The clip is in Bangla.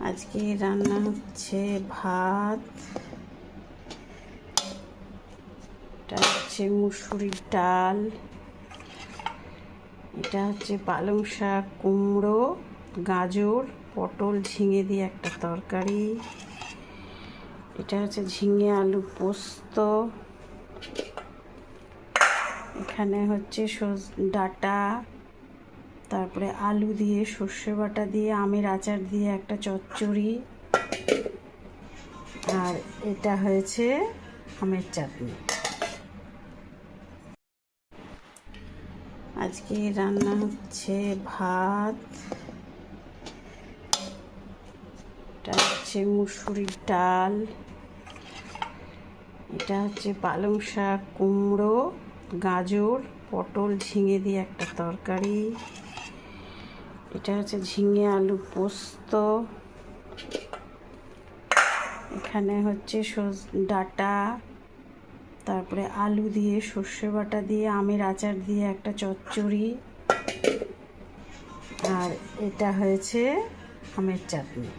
আজকে রান্না হচ্ছে ভাত, এটা হচ্ছে মুসুরির ডাল, এটা হচ্ছে পালং শাক, কুমড়ো, গাজর, পটল, ঝিঙে দিয়ে একটা তরকারি, এটা হচ্ছে ঝিঙে আলু পোস্ত, এখানে হচ্ছে ডাঁটা, তারপরে আলু দিয়ে সর্ষে বাটা দিয়ে আমের আচার দিয়ে একটা চচ্চড়ি, আর এটা হয়েছে আমের চাটনি। আজকে রান্না হচ্ছে ভাত, এটা হচ্ছে মুসুরির ডাল, এটা হচ্ছে পালং শাক, কুমড়ো, গাজর, পটল, ঝিঙে দিয়ে একটা তরকারি, এটা হচ্ছে ঝিঙে আলু পোস্ত, এখানে হচ্ছে ডাঁটা, তারপরে আলু দিয়ে সর্ষে বাটা দিয়ে আমের আচার দিয়ে একটা চচ্চড়ি, আর এটা হয়েছে আমের চাটনি।